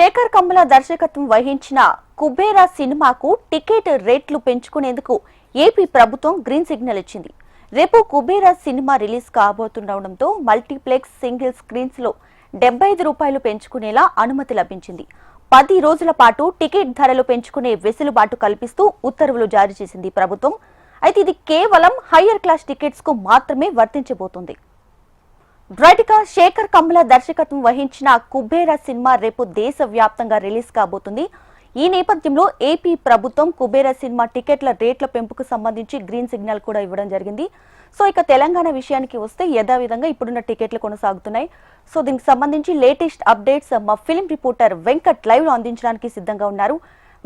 శేఖర్ కమ్ముల దర్శకత్వం వహించిన కుబేరా సినిమాకు టికెట్ రేట్లు పెంచుకునేందుకు ఏపీ ప్రభుత్వం గ్రీన్ సిగ్నల్ ఇచ్చింది. రేపు కుబేరా సినిమా రిలీజ్ కాబోతుండటంతో మల్టీప్లెక్స్ సింగిల్ స్క్రీన్స్ లో ₹75 పెంచుకునేలా అనుమతి లభించింది. 10 రోజుల పాటు టికెట్ ధరలు పెంచుకునే వెసులుబాటు కల్పిస్తూ ఉత్తర్వులు జారీ చేసింది ప్రభుత్వం. అయితే ఇది కేవలం హయ్యర్ క్లాస్ టికెట్స్ కు మాత్రమే వర్తించబోతోంది. రైట్గా శేఖర్ కమ్ముల దర్శకత్వం వహించిన కుబేరా సినిమా రేపు దేశవ్యాప్తంగా రిలీజ్ కాబోతుంది. ఈ నేపథ్యంలో ఏపీ ప్రభుత్వం కుబేరా సినిమా టికెట్ల రేట్ల పెంపుకు సంబంధించి గ్రీన్ సిగ్నల్ కూడా ఇవ్వడం జరిగింది. సో ఇక తెలంగాణ విషయానికి వస్తే యథావిధంగా ఇప్పుడున్న టికెట్లు కొనసాగుతున్నాయి. సో దీనికి సంబంధించి లేటెస్ట్ అప్డేట్స్ మా ఫిల్మ్ రిపోర్టర్ వెంకట్ లైవ్ లో అందించడానికి సిద్ధంగా ఉన్నారు.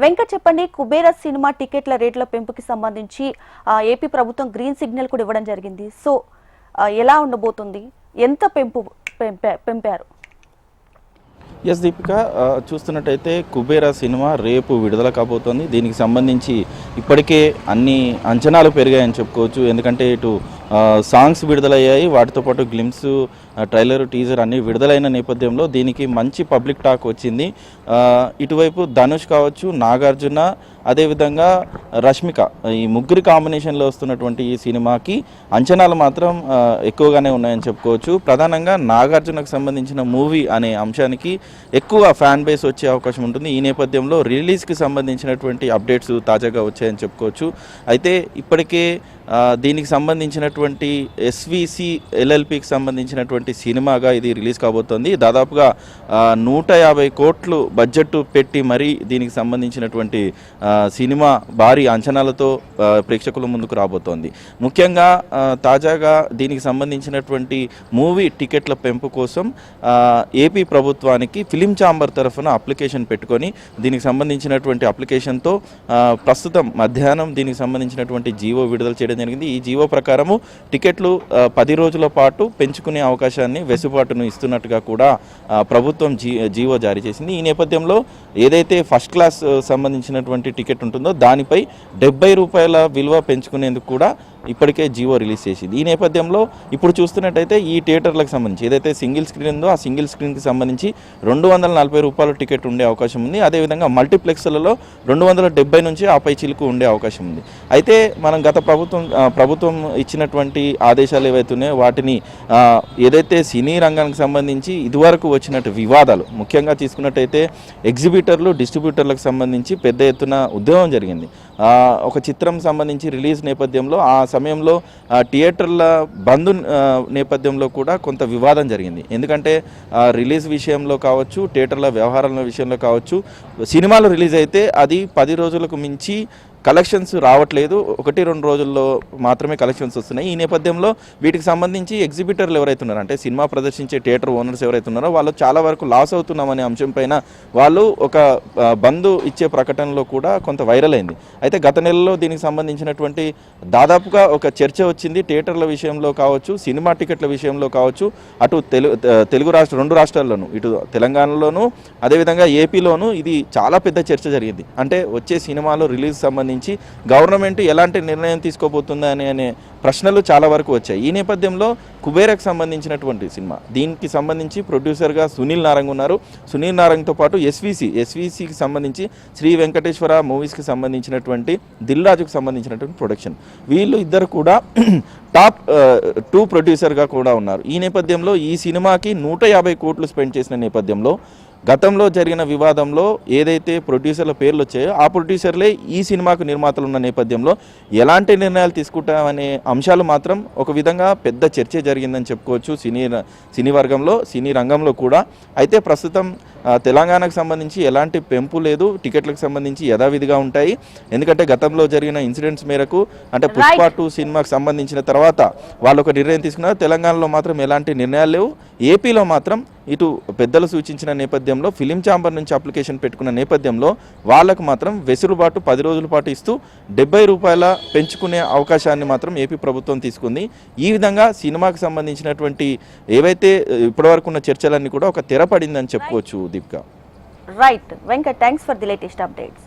వెంకట్, చెప్పండి, కుబేరా సినిమా టికెట్ల రేట్ల పెంపుకి సంబంధించి ఏపీ ప్రభుత్వం గ్రీన్ సిగ్నల్ కూడా ఇవ్వడం జరిగింది. సో ఎలా ఉండబోతుంది, ఎంత పెంపారు? ఎస్ దీపిక, చూస్తున్నట్టయితే కుబేరా సినిమా రేపు విడుదల కాబోతోంది. దీనికి సంబంధించి ఇప్పటికే అన్ని అంచనాలు పెరిగాయని చెప్పుకోవచ్చు. ఎందుకంటే ఇటు సాంగ్స్ విడుదలయ్యాయి, వాటితో పాటు గ్లిమ్స్, ట్రైలర్, టీజర్ అన్నీ విడుదలైన నేపథ్యంలో దీనికి మంచి పబ్లిక్ టాక్ వచ్చింది. ఇటువైపు ధనుష్ కావచ్చు, నాగార్జున, అదేవిధంగా రష్మిక, ఈ ముగ్గురి కాంబినేషన్లో వస్తున్నటువంటి ఈ సినిమాకి అంచనాలు మాత్రం ఎక్కువగానే ఉన్నాయని చెప్పుకోవచ్చు. ప్రధానంగా నాగార్జునకు సంబంధించిన మూవీ అనే అంశానికి ఎక్కువ ఫ్యాన్ బేస్ వచ్చే అవకాశం ఉంటుంది. ఈ నేపథ్యంలో రిలీజ్కి సంబంధించినటువంటి అప్డేట్స్ తాజాగా వచ్చాయని చెప్పుకోవచ్చు. అయితే ఇప్పటికే దీనికి సంబంధించినటువంటి ఎస్విసి ఎల్ఎల్పికి సంబంధించినటువంటి సినిమాగా ఇది రిలీజ్ కాబోతోంది. దాదాపుగా 150 కోట్లు బడ్జెట్ పెట్టి మరీ దీనికి సంబంధించినటువంటి సినిమా భారీ అంచనాలతో ప్రేక్షకుల ముందుకు రాబోతోంది. ముఖ్యంగా తాజాగా దీనికి సంబంధించినటువంటి మూవీ టికెట్ల పెంపు కోసం ఏపీ ప్రభుత్వానికి ఫిలిం ఛాంబర్ తరఫున అప్లికేషన్ పెట్టుకొని దీనికి సంబంధించినటువంటి అప్లికేషన్తో ప్రస్తుతం మధ్యాహ్నం దీనికి సంబంధించినటువంటి జీవో విడుదల చేయడం జరిగింది. ఈ జీవో ప్రకారము టికెట్లు 10 రోజుల పాటు పెంచుకునే అవకాశాన్ని, వెసులుబాటును ఇస్తున్నట్టుగా కూడా ప్రభుత్వం జీవో జారీ చేసింది. ఈ నేపథ్యంలో ఏదైతే ఫస్ట్ క్లాస్ సంబంధించినటువంటి టికెట్ ఉంటుందో దానిపై ₹70 విలువ పెంచుకునేందుకు కూడా ఇప్పటికే జీవో రిలీజ్ చేసింది. ఈ నేపథ్యంలో ఇప్పుడు చూస్తున్నట్టయితే ఈ థియేటర్లకు సంబంధించి ఏదైతే సింగిల్ స్క్రీన్ ఉందో ఆ సింగిల్ స్క్రీన్కి సంబంధించి ₹240 టికెట్ ఉండే అవకాశం ఉంది. అదేవిధంగా మల్టీప్లెక్స్లలో 270 నుంచి ఆపై చిలుకు ఉండే అవకాశం ఉంది. అయితే మనం గత ప్రభుత్వం ఇచ్చినటువంటి ఆదేశాలు ఏవైతే ఉన్నాయో వాటిని ఏదైతే సినీ రంగానికి సంబంధించి ఇదివరకు వచ్చినట్టు వివాదాలు, ముఖ్యంగా తీసుకున్నట్టయితే ఎగ్జిబిటర్లు, డిస్ట్రిబ్యూటర్లకు సంబంధించి పెద్ద ఎత్తున ఉద్యమం జరిగింది. ఒక చిత్రం సంబంధించి రిలీజ్ నేపథ్యంలో ఆ సమయంలో థియేటర్ల బంద్ నేపథ్యంలో కూడా కొంత వివాదం జరిగింది. ఎందుకంటే రిలీజ్ విషయంలో కావచ్చు, థియేటర్ల వ్యవహారాల విషయంలో కావచ్చు, సినిమాలు రిలీజ్ అయితే అది 10 రోజులకు మించి కలెక్షన్స్ రావట్లేదు, 1-2 రోజుల్లో మాత్రమే కలెక్షన్స్ వస్తున్నాయి. ఈ నేపథ్యంలో వీటికి సంబంధించి ఎగ్జిబిటర్లు ఎవరైతే ఉన్నారో, అంటే సినిమా ప్రదర్శించే థియేటర్ ఓనర్స్ ఎవరైతే ఉన్నారో వాళ్ళు చాలా వరకు లాస్ అవుతున్నామనే అంశం పైన వాళ్ళు ఒక బంద్ ఇచ్చే ప్రకటనలో కూడా కొంత వైరల్ అయింది. అయితే గత నెలలో దీనికి సంబంధించినటువంటి దాదాపుగా ఒక చర్చ వచ్చింది. థియేటర్ల విషయంలో కావచ్చు, సినిమా టికెట్ల విషయంలో కావచ్చు, అటు తెలుగు రాష్ట్ర 2 రాష్ట్రాల్లోనూ, ఇటు తెలంగాణలోనూ అదేవిధంగా ఏపీలోనూ ఇది చాలా పెద్ద చర్చ జరిగింది. అంటే వచ్చే సినిమాలు రిలీజ్ సంబంధించి గవర్నమెంట్ ఎలాంటి నిర్ణయం తీసుకోబోతుందా అనే ప్రశ్నలు చాలా వరకు వచ్చాయి. ఈ నేపథ్యంలో కుబేరాకు సంబంధించినటువంటి సినిమా, దీనికి సంబంధించి ప్రొడ్యూసర్గా సునీల్ నారంగ్ ఉన్నారు. సునీల్ నారంగ్తో పాటు ఎస్విసికి సంబంధించి శ్రీ వెంకటేశ్వర మూవీస్కి సంబంధించినటువంటి దిల్ రాజుకు సంబంధించినటువంటి ప్రొడక్షన్, వీళ్ళు ఇద్దరు కూడా టాప్ 2 ప్రొడ్యూసర్గా కూడా ఉన్నారు. ఈ నేపథ్యంలో ఈ సినిమాకి 150 కోట్లు స్పెండ్ చేసిన నేపథ్యంలో గతంలో జరిగిన వివాదంలో ఏదైతే ప్రొడ్యూసర్ల పేర్లు వచ్చాయో ఆ ప్రొడ్యూసర్లే ఈ సినిమాకు నిర్మాతలు ఉన్న నేపథ్యంలో ఎలాంటి నిర్ణయాలు తీసుకుంటామనే అంశాలు మాత్రం ఒక విధంగా పెద్ద చర్చ జరిగిందని చెప్పుకోవచ్చు సినీ వర్గంలో, సినీ రంగంలో కూడా. అయితే ప్రస్తుతం తెలంగాణకు సంబంధించి ఎలాంటి పెంపు లేదు, టికెట్లకు సంబంధించి యథావిధిగా ఉంటాయి. ఎందుకంటే గతంలో జరిగిన ఇన్సిడెంట్స్ మేరకు, అంటే పుష్ప 2 సినిమాకు సంబంధించిన తర్వాత వాళ్ళు ఒక నిర్ణయం తీసుకున్నారు. తెలంగాణలో మాత్రం ఎలాంటి నిర్ణయాలు లేవు. ఏపీలో మాత్రం ఇటు పెద్దలు సూచించిన నేపథ్యంలో ఫిలిం ఛాంబర్ నుంచి అప్లికేషన్ పెట్టుకున్న నేపథ్యంలో వాళ్ళకు మాత్రం వెసులుబాటు 10 రోజుల పాటు ఇస్తూ ₹70 పెంచుకునే అవకాశాన్ని మాత్రం ఏపీ ప్రభుత్వం తీసుకుంది. ఈ విధంగా సినిమాకు సంబంధించినటువంటి ఏవైతే ఇప్పటివరకు ఉన్న చర్చలన్నీ కూడా ఒక తెర పడిందని చెప్పుకోవచ్చు Deepika. Right Venkat, thanks for the latest updates.